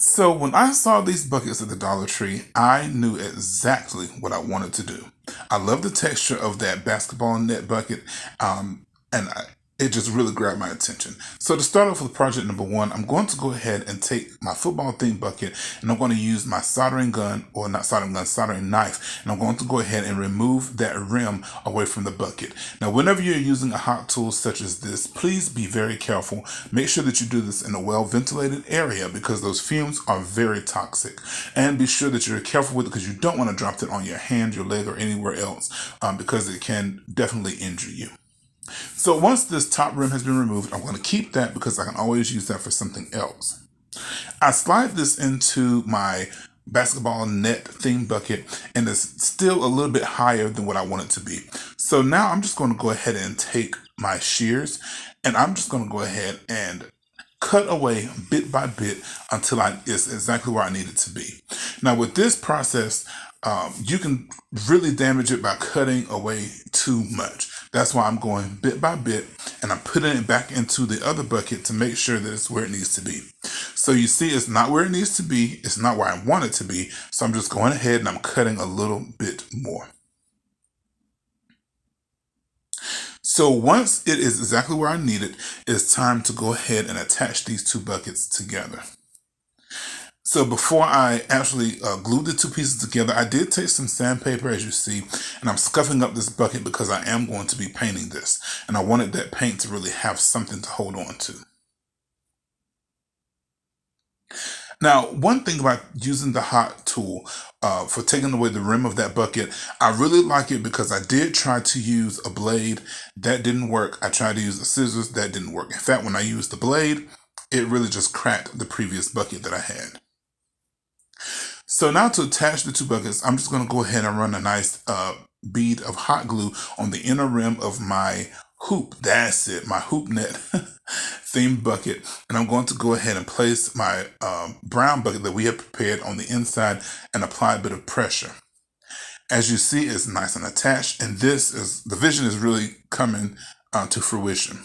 So when I saw these buckets at the Dollar Tree, I knew exactly what I wanted to do. I love the texture of that basketball net bucket, and it just really grabbed my attention. So to start off with project number one, I'm going to go ahead and take my football themed bucket, and I'm going to use my soldering gun, or not soldering gun, soldering knife, and I'm going to go ahead and remove that rim away from the bucket. Now, whenever you're using a hot tool such as this, please be very careful. Make sure that you do this in a well ventilated area because those fumes are very toxic. And be sure that you're careful with it because you don't want to drop it on your hand, your leg, or anywhere else because it can definitely injure you. So once this top rim has been removed, I'm going to keep that because I can always use that for something else. I slide this into my basketball net theme bucket, and it's still a little bit higher than what I want it to be. So now I'm just going to go ahead and take my shears, and I'm just going to go ahead and cut away bit by bit until it's exactly where I need it to be. Now with this process, you can really damage it by cutting away too much. That's why I'm going bit by bit, and I'm putting it back into the other bucket to make sure that it's where it needs to be. So you see, it's not where it needs to be. It's not where I want it to be. So I'm just going ahead and I'm cutting a little bit more. So once it is exactly where I need it, it's time to go ahead and attach these two buckets together. So before I actually glued the two pieces together, I did take some sandpaper, as you see, and I'm scuffing up this bucket because I am going to be painting this. And I wanted that paint to really have something to hold on to. Now, one thing about using the hot tool for taking away the rim of that bucket, I really like it because I did try to use a blade. That didn't work. I tried to use the scissors. That didn't work. In fact, when I used the blade, it really just cracked the previous bucket that I had. So now to attach the two buckets, I'm just going to go ahead and run a nice bead of hot glue on the inner rim of my hoop. That's it, my hoop net themed bucket. And I'm going to go ahead and place my brown bucket that we have prepared on the inside and apply a bit of pressure. As you see, it's nice and attached, and the vision is really coming to fruition.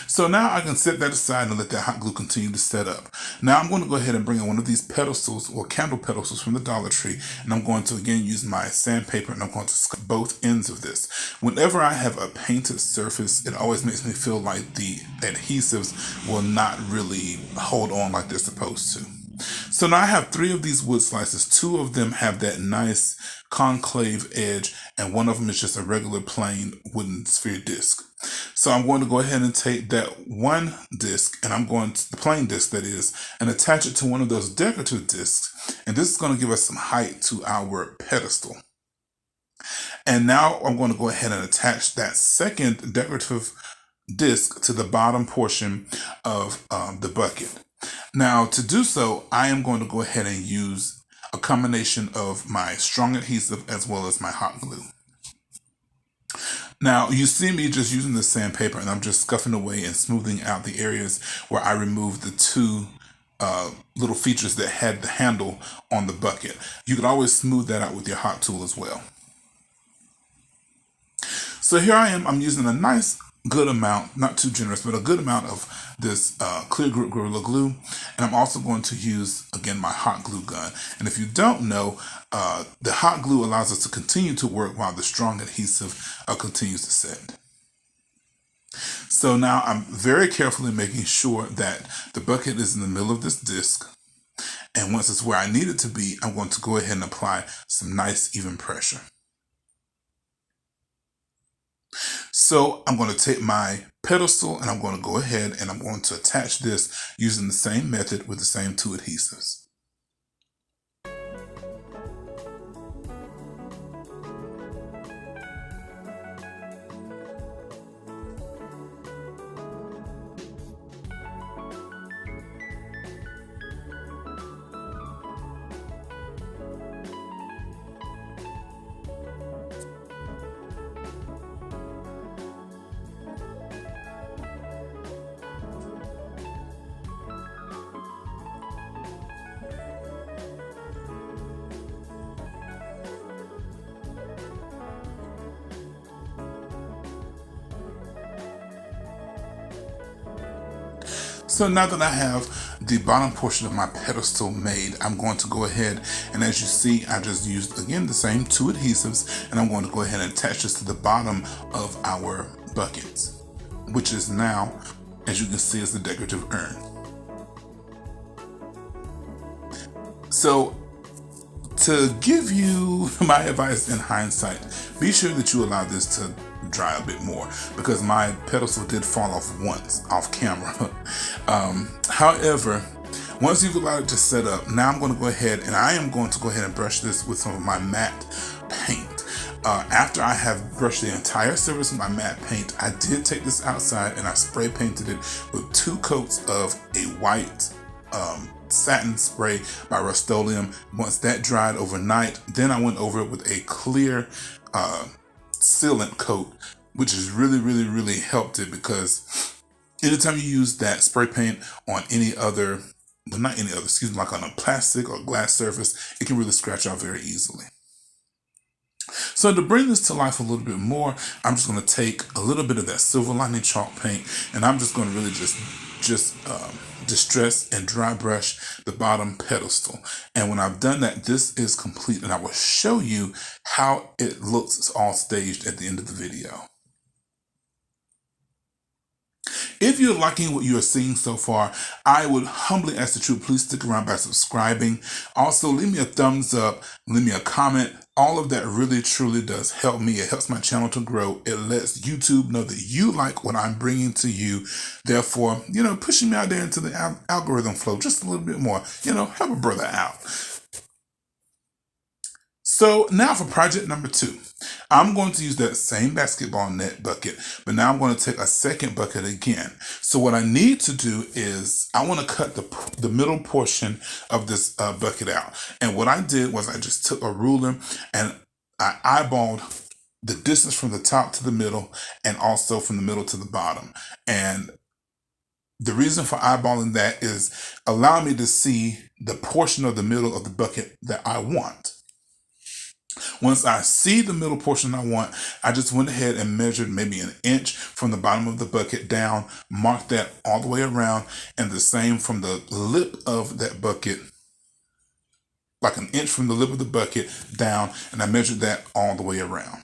So now I can set that aside and let that hot glue continue to set up. Now I'm going to go ahead and bring in one of these pedestals or candle pedestals from the Dollar Tree, and I'm going to again use my sandpaper, and I'm going to scuff both ends of this. Whenever I have a painted surface, it always makes me feel like the adhesives will not really hold on like they're supposed to. So now I have 3 of these wood slices. 2 of them have that nice concave edge, and one of them is just a regular plain wooden sphere disc. So I'm going to go ahead and take that one disc, and I'm going to, the plain disc that is, and attach it to one of those decorative discs. And this is going to give us some height to our pedestal. And now I'm going to go ahead and attach that second decorative disc to the bottom portion of the bucket. Now to do so, I am going to go ahead and use a combination of my strong adhesive as well as my hot glue. Now you see me just using the sandpaper, and I'm just scuffing away and smoothing out the areas where I removed the 2 little features that had the handle on the bucket. You can always smooth that out with your hot tool as well. So here I am, I'm using a nice good amount, not too generous, but a good amount of this clear grip Gorilla Glue. And I'm also going to use, again, my hot glue gun. And if you don't know, the hot glue allows us to continue to work while the strong adhesive continues to set. So now I'm very carefully making sure that the bucket is in the middle of this disc. And once it's where I need it to be, I'm going to go ahead and apply some nice even pressure. So I'm going to take my pedestal, and I'm going to go ahead and I'm going to attach this using the same method with the same 2 adhesives. So now that I have the bottom portion of my pedestal made, I'm going to go ahead and, as you see, I just used again the same two adhesives, and I'm going to go ahead and attach this to the bottom of our buckets, which is now, as you can see, is the decorative urn. So to give you my advice in hindsight, be sure that you allow this to dry a bit more, because my pedestal did fall off once off camera. However, once you've allowed it to set up, now I'm going to go ahead and I am going to go ahead and brush this with some of my matte paint. After I have brushed the entire surface with my matte paint, I did take this outside and I spray painted it with 2 coats of a white satin spray by Rust-Oleum. Once that dried overnight, then I went over it with a clear sealant coat, which has really helped it, because anytime you use that spray paint on any other, well, not any other, excuse me, like on a plastic or glass surface, it can really scratch out very easily. So to bring this to life a little bit more, I'm just going to take a little bit of that silver lining chalk paint, and I'm just going to really just distress and dry brush the bottom pedestal. And when I've done that, this is complete, and I will show you how it looks all staged at the end of the video. If you're liking what you are seeing so far, I would humbly ask that you please stick around by subscribing. Also, leave me a thumbs up, leave me a comment. All of that really truly does help me. It helps my channel to grow. It lets YouTube know that you like what I'm bringing to you. Therefore, pushing me out there into the algorithm flow just a little bit more. Help a brother out. So now for project number 2, I'm going to use that same basketball net bucket, but now I'm going to take a second bucket again. So what I need to do is I want to cut the middle portion of this bucket out. And what I did was I just took a ruler and I eyeballed the distance from the top to the middle and also from the middle to the bottom. And the reason for eyeballing that is allow me to see the portion of the middle of the bucket that I want. Once I see the middle portion I want, I just went ahead and measured maybe an inch from the bottom of the bucket down, marked that all the way around, and the same from the lip of that bucket, like an inch from the lip of the bucket down, and I measured that all the way around.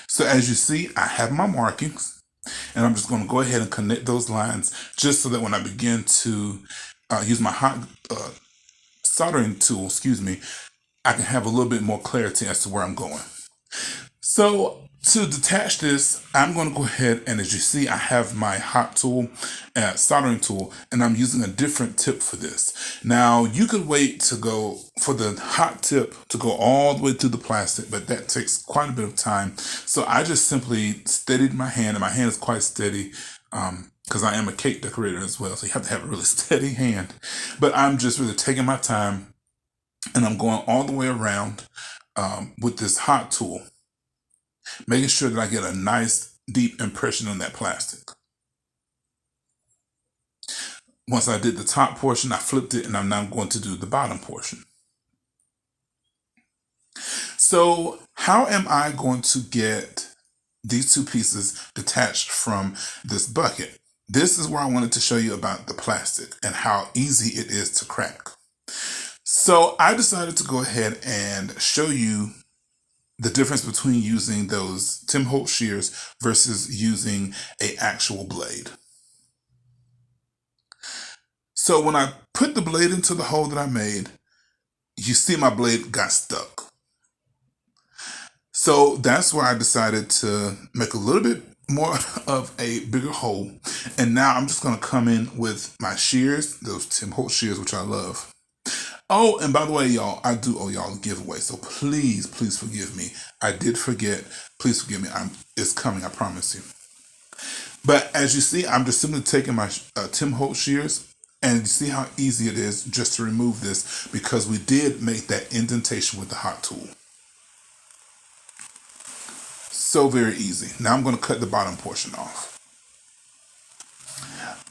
So as you see, I have my markings, and I'm just going to go ahead and connect those lines just so that when I begin to use my hot soldering tool, I can have a little bit more clarity as to where I'm going. So to detach this, I'm going to go ahead and, as you see, I have my hot tool, soldering tool, and I'm using a different tip for this. Now you could wait to go for the hot tip to go all the way through the plastic, but that takes quite a bit of time. So I just simply steadied my hand, and my hand is quite steady. Because I am a cake decorator as well, so you have to have a really steady hand. But I'm just really taking my time, and I'm going all the way around with this hot tool, making sure that I get a nice deep impression on that plastic. Once I did the top portion, I flipped it, and I'm now going to do the bottom portion. So how am I going to get these 2 pieces detached from this bucket? This is where I wanted to show you about the plastic and how easy it is to crack. So I decided to go ahead and show you the difference between using those Tim Holtz shears versus using an actual blade. So when I put the blade into the hole that I made, you see my blade got stuck. So that's where I decided to make a little bit more of a bigger hole. And now I'm just going to come in with my shears, those Tim Holtz shears, which I love. Oh, and by the way, y'all, I do owe y'all a giveaway. So please forgive me. I did forget. Please forgive me. It's coming, I promise you. But as you see, I'm just simply taking my Tim Holtz shears, and you see how easy it is just to remove this, because we did make that indentation with the hot tool. So very easy. Now I'm going to cut the bottom portion off.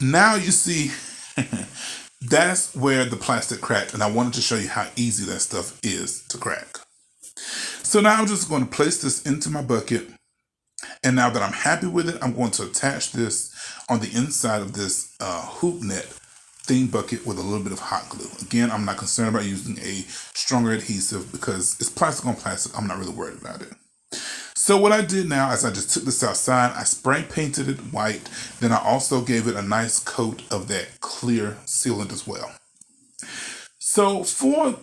Now you see, that's where the plastic cracked, and I wanted to show you how easy that stuff is to crack. So now I'm just going to place this into my bucket, And now that I'm happy with it, I'm going to attach this on the inside of this hoop net theme bucket with a little bit of hot glue. Again, I'm not concerned about using a stronger adhesive because it's plastic on plastic. I'm not really worried about it. So what I did now is I just took this outside, I spray painted it white, then I also gave it a nice coat of that clear sealant as well. So for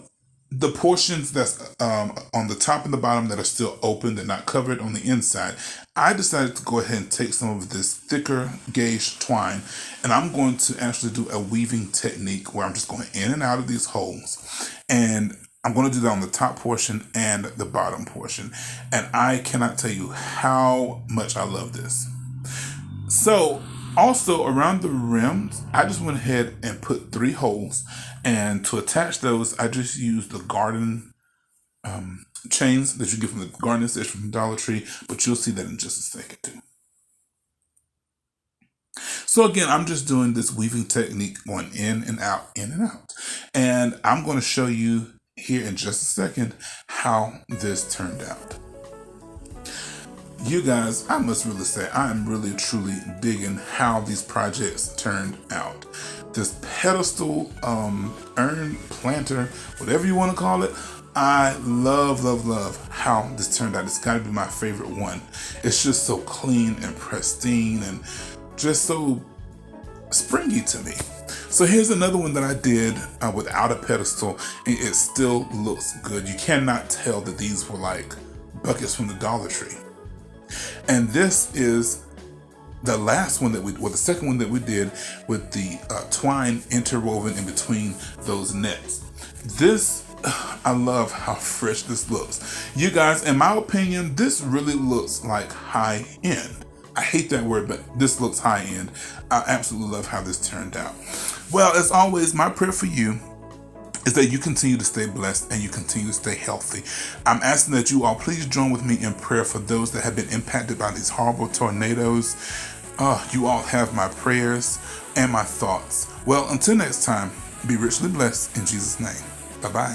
the portions that's on the top and the bottom that are still open, they're not covered on the inside, I decided to go ahead and take some of this thicker gauge twine, and I'm going to actually do a weaving technique where I'm just going in and out of these holes, and I'm going to do that on the top portion and the bottom portion, and I cannot tell you how much I love this. So also around the rims, I just went ahead and put 3 holes, and to attach those, I just used the garden chains that you get from the garden station from Dollar Tree, but you'll see that in just a second too. So again, I'm just doing this weaving technique going in and out, in and out. And I'm going to show you here in just a second how this turned out. You guys, I must really say, I am really truly digging how these projects turned out. This pedestal, urn, planter, whatever you want to call it, I love how this turned out. It's got to be my favorite one. It's just so clean and pristine and just so springy to me. So here's another one that I did without a pedestal, and it still looks good. You cannot tell that these were like buckets from the Dollar Tree. And this is the last one that the second one that we did with the twine interwoven in between those nets. This, I love how fresh this looks. You guys, in my opinion, this really looks like high end. I hate that word, but this looks high end. I absolutely love how this turned out. Well, as always, my prayer for you is that you continue to stay blessed and you continue to stay healthy. I'm asking that you all please join with me in prayer for those that have been impacted by these horrible tornadoes. You all have my prayers and my thoughts. Well, until next time, be richly blessed in Jesus' name. Bye-bye.